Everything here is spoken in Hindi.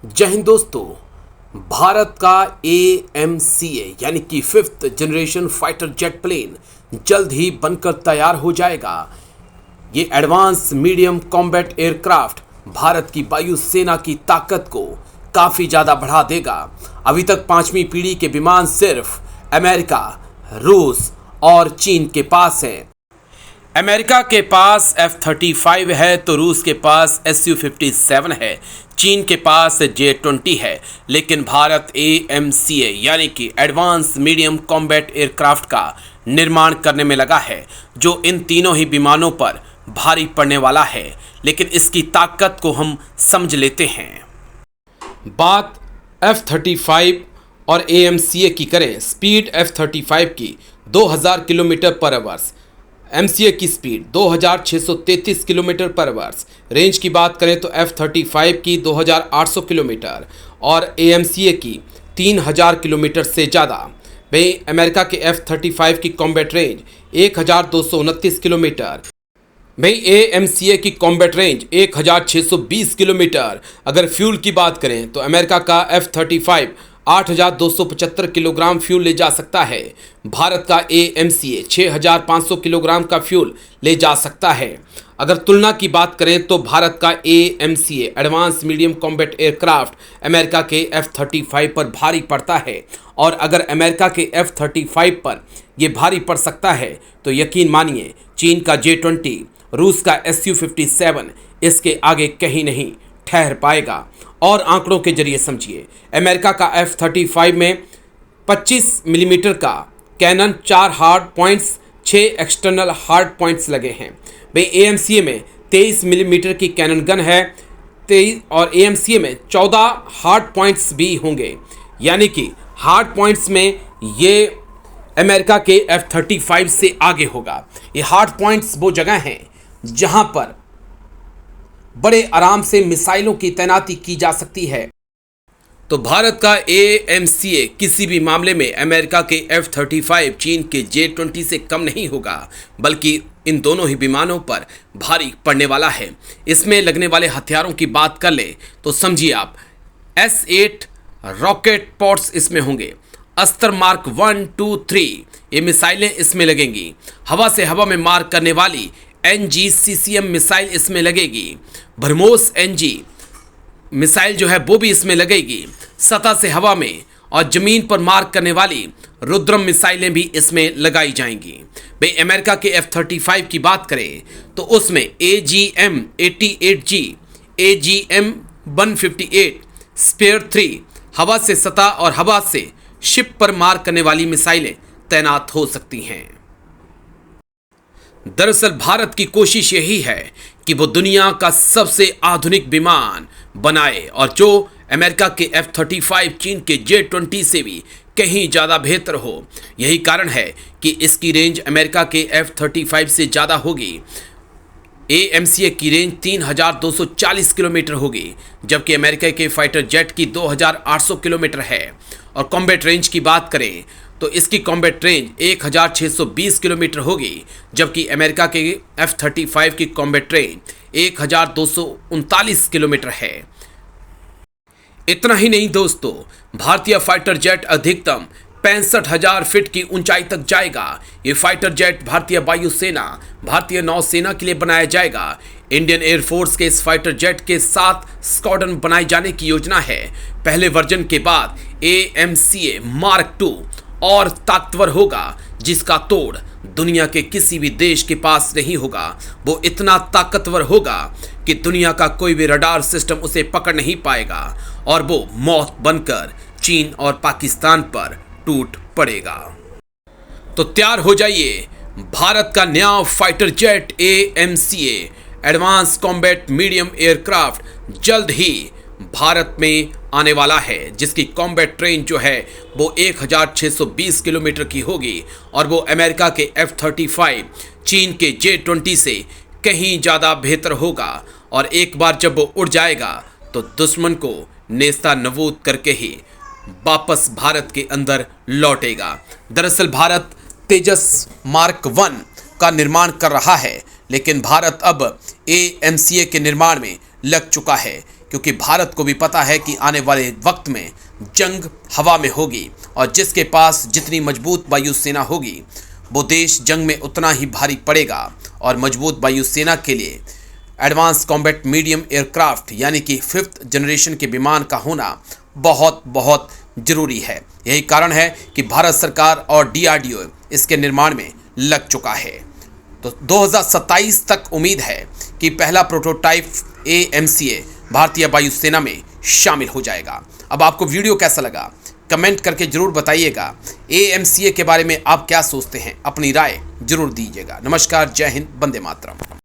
जय हिंद दोस्तों। भारत का AMCA यानी कि fifth generation fighter jet plane जल्द ही बनकर तैयार हो जाएगा। ये advance medium combat aircraft Bharat की वायुसेना की ताकत को काफ़ी ज़्यादा बढ़ा देगा। अभी तक पांचवी पीढ़ी के विमान सिर्फ अमेरिका, रूस और चीन के पास हैं। अमेरिका के पास F-35 है तो रूस के पास Su-57 है, चीन के पास J-20 है। लेकिन भारत AMCA यानी कि एडवांस मीडियम कॉम्बैट एयरक्राफ्ट का निर्माण करने में लगा है, जो इन तीनों ही विमानों पर भारी पड़ने वाला है। लेकिन इसकी ताकत को हम समझ लेते हैं। बात F-35 और AMCA की करें। स्पीड F-35 की 2000 किलोमीटर पर आवर्स, MCA की स्पीड 2633 किलोमीटर पर आवर्स। रेंज की बात करें तो F-35 की 2800 किलोमीटर और AMCA की 3000 किलोमीटर से ज़्यादा। वहीं अमेरिका के F-35 की कॉम्बैट रेंज 1229 किलोमीटर। वहीं AMCA की कॉम्बैट रेंज 1620 किलोमीटर। अगर फ्यूल की बात करें तो अमेरिका का F-35 8275 किलोग्राम फ्यूल ले जा सकता है। भारत का AMCA 6500 किलोग्राम का फ्यूल ले जा सकता है। अगर तुलना की बात करें तो भारत का AMCA advance medium combat aircraft America के F-35 पर भारी पड़ता है। और अगर अमेरिका के F-35 पर यह भारी पड़ सकता है तो यकीन मानिए चीन का J-20, रूस का Su-57 इसके आगे कहीं नहीं ठहर पाएगा। और आंकड़ों के जरिए समझिए, अमेरिका का F-35 में 25 मिलीमीटर का cannon, 4 hard points, 6 external hard points लगे हैं। भाई AMCA में 23 मिलीमीटर की कैनन गन है 23 और AMCA में 14 हार्ड पॉइंट्स भी होंगे। यानी कि हार्ड पॉइंट्स में ये अमेरिका के F-35 से आगे होगा। ये हार्ड पॉइंट्स वो जगह हैं जहां पर बड़े आराम से मिसाइलों की तैनाती की जा सकती है। तो भारत का AMCA किसी भी मामले में अमेरिका के F-35, चीन के J-20 से कम नहीं होगा, बल्कि इन दोनों ही विमानों पर भारी पड़ने वाला है। इसमें लगने वाले हथियारों की बात कर ले तो समझिए आप, S-8 रॉकेट पॉड्स इसमें होंगे, अस्त्र मार्क 1, 2, 3 ये मिसाइलें इसमें लगेंगी। हवा से हवा में मार करने वाली NGCCM मिसाइल इसमें लगेगी। ब्रह्मोस NG मिसाइल जो है वो भी इसमें लगेगी। सतह से हवा में और जमीन पर मार करने वाली रुद्रम मिसाइलें भी इसमें लगाई जाएंगी। भाई अमेरिका के F-35 की बात करें तो उसमें AGM-88G, AGM-158, स्पेयर 3 हवा से सतह और हवा से शिप पर मार करने वाली मिसाइलें तैनात हो सकती हैं। दरअसल भारत की कोशिश यही है कि वो दुनिया का सबसे आधुनिक विमान बनाए और जो अमेरिका के F-35, चीन के J-20 से भी कहीं ज़्यादा बेहतर हो। यही कारण है कि इसकी रेंज अमेरिका के F-35 से ज़्यादा होगी। AMCA की रेंज 3240 किलोमीटर होगी, जबकि अमेरिका के फाइटर जेट की 2800 किलोमीटर है। और कॉम्बैट रेंज की बात करें तो इसकी कॉम्बैट रेंज 1620 किलोमीटर होगी, जबकि अमेरिका के F-35 की कॉम्बैट रेंज 1239 किलोमीटर है। इतना ही नहीं दोस्तों, भारतीय फाइटर जेट अधिकतम 65,000 फीट की ऊंचाई तक जाएगा। ये फाइटर जेट भारतीय वायुसेना, भारतीय नौसेना के लिए बनाया जाएगा। इंडियन एयरफोर्स के इस फाइटर जेट के 7 स्क्वाड्रन बनाए जाने की योजना है। पहले वर्जन के बाद AMCA मार्क 2 और ताकतवर होगा, जिसका तोड़ दुनिया के किसी भी देश के पास नहीं होगा। वो इतना ताकतवर होगा कि दुनिया का कोई भी रडार सिस्टम उसे पकड़ नहीं पाएगा और वो मौत बनकर चीन और पाकिस्तान पर टूट पड़ेगा। तो तैयार हो जाइए, भारत का नया fighter jet AMCA advance combat medium aircraft जल्द ही भारत में आने वाला है, जिसकी कॉम्बैट रेंज जो है वो 1620 किलोमीटर की होगी और वो अमेरिका के F-35, चीन के J-20 से कहीं ज़्यादा बेहतर होगा। और एक बार जब वो उड़ जाएगा तो दुश्मन को नेस्ता नबूद करके ही वापस भारत के अंदर लौटेगा। दरअसल भारत तेजस मार्क 1 का निर्माण कर रहा है, लेकिन भारत अब AMCA के निर्माण में लग चुका है। क्योंकि भारत को भी पता है कि आने वाले वक्त में जंग हवा में होगी और जिसके पास जितनी मजबूत वायुसेना होगी वो देश जंग में उतना ही भारी पड़ेगा। और मजबूत वायुसेना के लिए एडवांस कॉम्बैट मीडियम एयरक्राफ्ट यानी कि 5th जनरेशन के विमान का होना बहुत बहुत जरूरी है। यही कारण है कि भारत सरकार और DRDO इसके निर्माण में लग चुका है। तो 2027 तक उम्मीद है कि पहला प्रोटोटाइप AMCA भारतीय वायुसेना में शामिल हो जाएगा। अब आपको वीडियो कैसा लगा कमेंट करके जरूर बताइएगा। AMCA के बारे में आप क्या सोचते हैं, अपनी राय जरूर दीजिएगा। नमस्कार, जय हिंद, वंदे मातरम।